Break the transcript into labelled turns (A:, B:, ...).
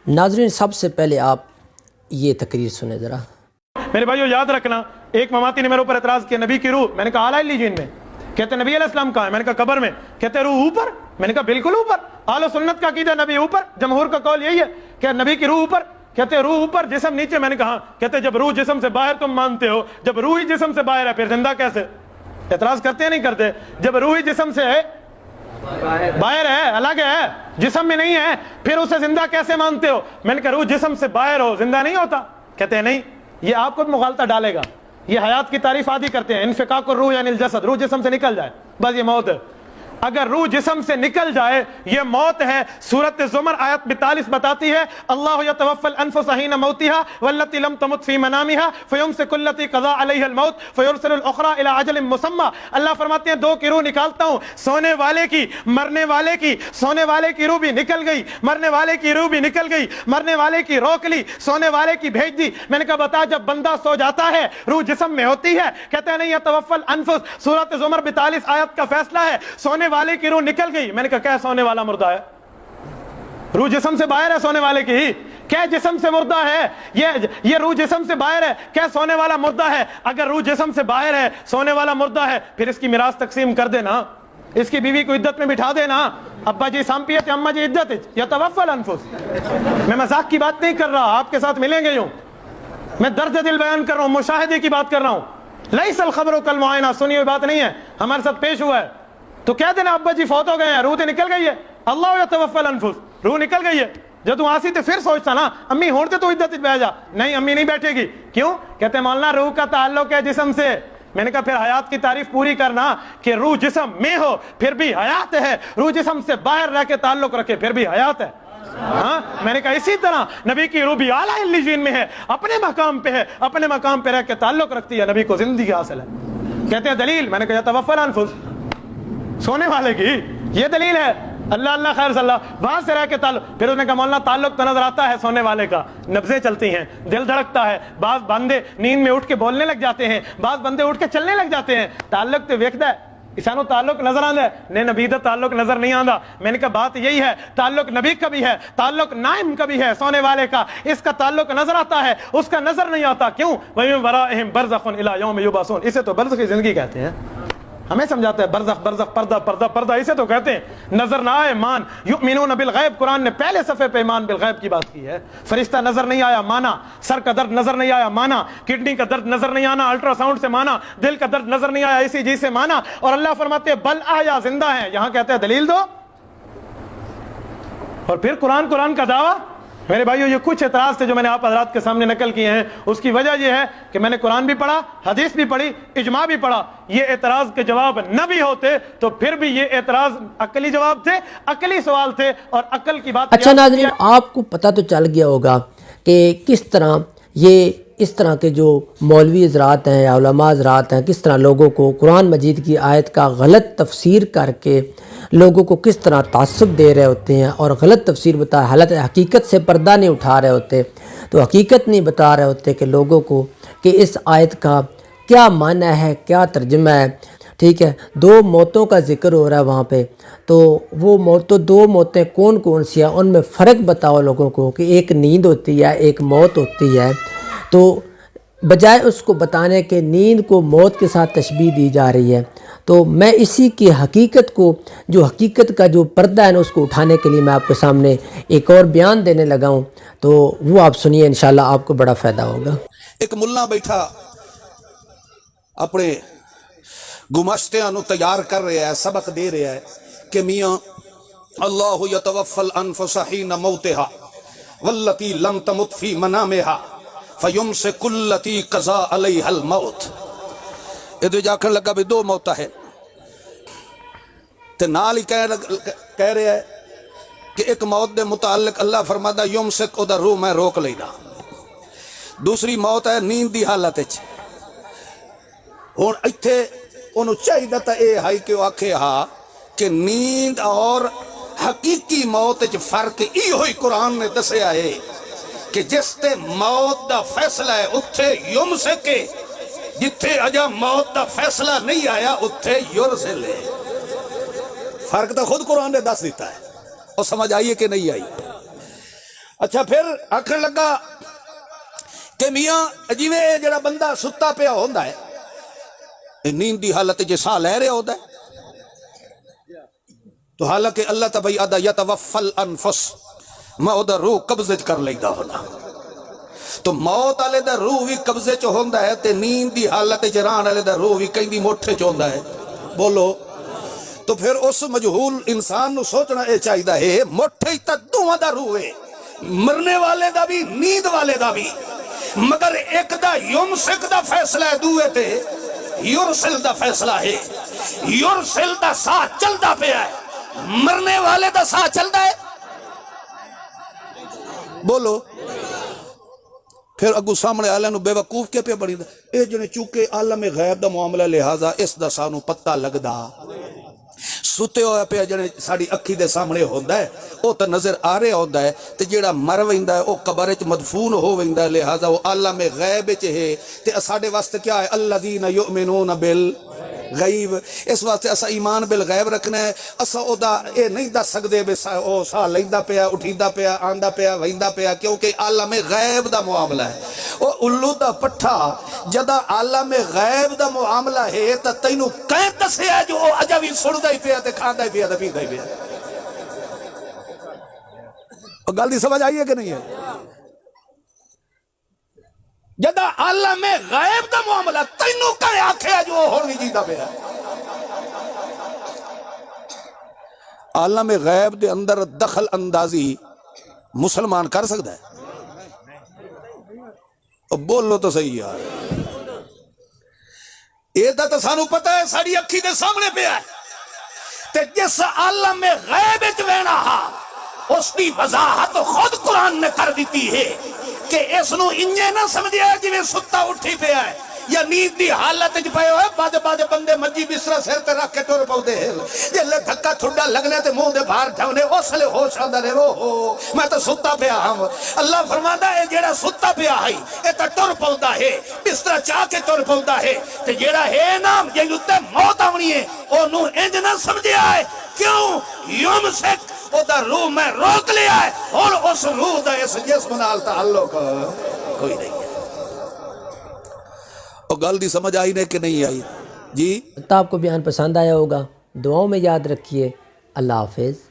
A: ناظرین سب سے پہلے آپ یہ تقریر سنیں ذرا۔
B: میرے بھائیو یاد رکھنا، ایک مماتی نے میرے اوپر اعتراض کیا، نبی کی روح، میں نے کہا اعلیٰ علیین میں، کہتے نبی علیہ السلام کہاں ہے؟ میں نے کہا قبر میں، کہتے روح اوپر، میں نے کہا بالکل اوپر، اہل سنت کا عقیدہ نبی اوپر، جمہور کا قول یہی ہے کہ نبی کی روح اوپر، کہتے روح اوپر جسم نیچے، میں نے کہا کہتے جب روح جسم سے باہر تم مانتے ہو، جب روح ہی جسم سے باہر ہے پھر زندہ کیسے؟ اعتراض کرتے ہیں نہیں کرتے؟ جب روح ہی جسم سے ہے باہر ہے، الگ ہے، جسم میں نہیں ہے، پھر اسے زندہ کیسے مانتے ہو؟ میں نے کہا روح جسم سے باہر ہو زندہ نہیں ہوتا؟ کہتے ہیں نہیں، یہ آپ کو مغالطہ ڈالے گا، یہ حیات کی تعریف آدھی کرتے ہیں، انفقاق الروح یعنی الجسد، روح جسم سے نکل جائے بس یہ موت ہے۔ اگر روح جسم سے نکل جائے یہ موت ہے۔ سورۃ زمر آیت 42 بتاتی ہے اللہ یتوفی الانفس حین موتها والتی لم تمت فی منامها فیمسک التی قضا علیہ الموت فیرسل الاخری الی اجل مسمى۔ اللہ فرماتے ہیں دو کی روح نکالتا ہوں، سونے والے کی، مرنے والے کی، سونے والے کی روح بھی نکل گئی، مرنے والے کی روح بھی نکل گئی، مرنے والے کی روک لی، سونے والے کی بھیج دی۔ میں نے کہا بتا جب بندہ سو جاتا ہے روح جسم میں ہوتی ہے؟ کہتے ہیں نہیں، یتوفی الانفس، سورۃ زمر 42 آیت کا فیصلہ ہے، سونے والے کی روح نکل گئی۔ میں نے کہا کیا سونے والا مردہ ہے؟ روح جسم سے باہر ہے سونے والے کی، کیا جسم سے مردہ ہے؟ یہ روح جسم سے باہر ہے، کیا سونے والا مردہ ہے؟ اگر روح جسم سے باہر ہے، سونے والا مردہ ہے، پھر اس کی میراث تقسیم کر دینا، اس کی بیوی کو عدت میں بٹھا دینا، ابا جی سامپیت اما جی عدت، یتوفی الانفس۔ میں مذاق کی بات نہیں کر رہا، آپ کے ساتھ ملیں گے یوں، میں درد دل بیان کر رہا ہوں، مشاہدے کی بات کر رہا ہوں، لیس الخبر کالمعائنہ، سنی ہوئی بات نہیں ہے، ہمارے ساتھ پیش ہوا ہے۔ تو کہہ دینا ابا جی فوت ہو گئے ہیں، روح تو نکل گئی ہے، اللہ یتوفی الانفس، روح نکل گئی ہے۔ جب تو آسی تو پھر سوچتا نا امی ہوتے تو عدت بیٹھ جا، نہیں امی نہیں بیٹھے گی، کیوں؟ کہتے ہیں مولانا روح کا تعلق ہے جسم سے۔ میں نے کہا پھر حیات کی تعریف پوری کرنا کہ روح جسم میں ہو پھر بھی حیات ہے، روح جسم سے باہر رہ کے تعلق رکھے پھر بھی حیات ہے۔ ہاں میں نے کہا اسی طرح نبی کی روح بھی اعلیٰ علیین میں ہے، اپنے مقام پہ ہے، اپنے مقام پہ رہ کے تعلق رکھتی ہے، نبی کو زندگی حاصل ہے۔ کہتے ہیں دلیل، میں نے کہا یتوفی الانفس، سونے والے کی یہ دلیل ہے، اللہ اللہ خیر صلی اللہ، وہاں سے رہ کے تعلق۔ پھر انہوں نے کہا مولانا تعلق تو نظر آتا ہے سونے والے کا، نبضیں چلتی ہیں، دل دھڑکتا ہے، بعض بندے نیند میں اٹھ کے بولنے لگ جاتے ہیں، بعض بندے اٹھ کے چلنے لگ جاتے ہیں، تعلق تو ویکھدا ہے، اسانو تعلق نظر آندا ہے، نہیں نبی دا تعلق نظر نہیں آندا۔ میں نے کہا بات یہی ہے، تعلق نبی کا بھی ہے، تعلق نائم کا بھی ہے، سونے والے کا، اس کا تعلق نظر آتا ہے، اس کا نظر نہیں آتا، کیوں؟ وَمِن وَرَائِهِمْ بَرْزَخٌ إِلَىٰ يَوْمِ يُبْعَثُونَ، اسے تو برزخ کی زندگی کہتے ہیں، ہمیں سمجھاتا ہے برزخ برزخ، پردہ پردہ پردہ، اسے تو کہتے ہیں نظر نہ آئے مان، یؤمنون بالغیب، قرآن نے پہلے صفحے پہ ایمان بالغیب کی بات کی ہے۔ فرشتہ نظر نہیں آیا مانا، سر کا درد نظر نہیں آیا مانا، کڈنی کا درد نظر نہیں آنا الٹرا ساؤنڈ سے مانا، دل کا درد نظر نہیں آیا ECG سے مانا، اور اللہ فرماتے ہیں بل آیا زندہ ہیں، یہاں کہتے ہیں دلیل دو، اور پھر قرآن کا دعویٰ۔ میرے بھائیو یہ کچھ اعتراض تھے جو میں نے آپ حضرات کے سامنے نقل کیے ہیں، اس کی وجہ یہ ہے کہ میں نے قرآن بھی پڑھا، حدیث بھی پڑھی، اجماع بھی پڑھا۔ یہ اعتراض کے جواب نہ بھی ہوتے تو پھر بھی یہ اعتراض عقلی جواب تھے، عقلی سوال تھے، اور عقل کی بات۔
A: اچھا ناظرین آپ کو پتہ تو چل گیا ہوگا کہ کس طرح یہ اس طرح کے جو مولوی حضرات ہیں یا علماء حضرات ہیں کس طرح لوگوں کو قرآن مجید کی آیت کا غلط تفسیر کر کے لوگوں کو کس طرح تعصب دے رہے ہوتے ہیں اور غلط تفسیر بتا، حقیقت سے پردہ نہیں اٹھا رہے ہوتے، تو حقیقت نہیں بتا رہے ہوتے کہ لوگوں کو کہ اس آیت کا کیا معنی ہے، کیا ترجمہ ہے۔ ٹھیک ہے، دو موتوں کا ذکر ہو رہا ہے وہاں پہ، تو وہ دو موتیں کون کون سی ہیں، ان میں فرق بتاؤ لوگوں کو کہ ایک نیند ہوتی ہے ایک موت ہوتی ہے، تو بجائے اس کو بتانے کے نیند کو موت کے ساتھ تشبیہ دی جا رہی ہے۔ تو میں اسی کی حقیقت کو، جو حقیقت کا جو پردہ ہے نا، اس کو اٹھانے کے لیے میں آپ کے سامنے ایک اور بیان دینے لگا ہوں، تو وہ آپ سنیے، انشاءاللہ آپ کو بڑا فائدہ ہوگا۔
C: ایک ملا بیٹھا اپنے گماشتیاں نو تیار کر رہا ہے، سبق دے رہا ہے کہ میاں اللہ یتوفی الانفس حین موتها واللتی لم تمت فی منامها فیمسک التی قضا علیہ الموت۔ ادھر جا کر لگا بھی دو موتا ہے، تے نال ہی کہہ رہا ہے کہ ایک موت دے متعلق اللہ فرماتا یمسک ادھر روح میں روک لینا، دوسری موت ہے نیند دی حالت وچ۔ ہن ایتھے انہوں چاہیے تھا اے ہائی کہ وہ آکھے ہاں کہ نیند اور حقیقی موت وچ فرق ای ہوئی قرآن نے دسیا ہے کہ جس تے موت دا فیصلہ ہے اتھے یمسک، جتھے اجا موت دا فیصلہ نہیں آیا اتھے یرسل ہے۔ فرق تو خود قرآن نے دس دیتا ہے، اور سمجھ آئیے کہ نہیں آئی؟ اچھا پھر آخر لگا کہ میاں جیویں یہ جڑا بندہ ستا پیا ہوندا ہے نیند دی حالت جے ساہ لے رہا ہوتا ہے تو حالانکہ اللہ تبائی ادا یتوفل انفس میں ادھر روح قبضے کر لیدا ہونا تو موت والے دا روح بھی قبضے چ ہوندا ہے تے نیند دی حالت چ رہن والے دا روح بھی کہیں موٹھے چ ہوندا ہے بولو تو پھر اس مجہول انسان نو سوچنا اے چاہیدا ہے موٹھے ہی تا دوواں دا روح ہے مرنے والے دا بھی نیند والے دا بھی مگر ایک دا یمسک دا فیصلہ ہے دوے تے یرسل دا فیصلہ ہے یرسل دا ساتھ چلدا پیا ہے مرنے والے دا ساتھ چلدا ہے بولو پھر اگو سامنے آلہ نو بے وقوف کے پہ بڑی دا اے جنے چونکہ عالم غیب دا معاملہ لہذا اس دا سانو پتہ لگ دا ستے ہوئے پہ جنے ساڑی اکھی دے سامنے ہوندہ ہے او تا نظر آ رہے ہوندہ ہے تے جیڑا مر ویندہ ہے او قبرچ مدفون ہو ویندہ ہے لہذا وہ عالم غیب چہے تے اساڑے واسطے کیا ہے الذین یؤمنون بالغیب اس واسطے اسا ایمان بالغیب رکھنا ہے اسا او دا اے نہیں دا سکدے بے او سا لیندہ پیا اٹھیندہ پیا آندہ پیا ویندہ پیا کیونکہ عالم غیب دا معاملہ ہے او الو دا پٹھا جدا عالم غیب دا معاملہ ہے تا تینو کہیں دسے ہے جو عجوی سڑدہ ہی پیا تے کھاندہ ہی پیا تے پیندہ ہی پیا اور گل دی سمجھ آئیے کہ نہیں ہے جدا عالم غیب دا معاملہ تینو کہیں آکھے جو ہون بھی جیدہ پیا عالم غیب دے اندر دخل اندازی مسلمان کر سکتا ہے اب بول لو تو صحیح یار یہ تو سانو پتہ ہے ساڑی اکھی دے سامنے پہ ہے تے جس عالم غیب وینا ہا اس کی وضاحت خود قرآن نے کر دیتی ہے کہ اس نو انجے نہ سمجھے جویں ستا اٹھی پہ ہے یا نیند دی حالت جو پہ ہوئے بعد بندے مجی بسرا سر تے رکھ کے ٹور پاؤندے ہیں جے دھکا ٹھڈا لگنے تے منہ دے باہر جاونے اس لے ہوش آندا رہے او میں تو ستا پیا ہوں اللہ فرماندا ہے جیڑا ستا پیا ہے اے تے ٹور پاوندا ہے بستر چا کے ٹور پاوندا ہے تے جیڑا ہے نام جے تے موت آونی ہے او نو انج نہ سمجھیا ہے کیوں یمسک او دا روح میں روک لیا ہے اور اس روح دا اس جسم نال تعلق کوئی نہیں ہے اور گل دی سمجھ آئی نے کہ نہیں آئی جی
A: آپ کو بیان پسند آیا ہوگا دعاؤں میں یاد رکھیے اللہ حافظ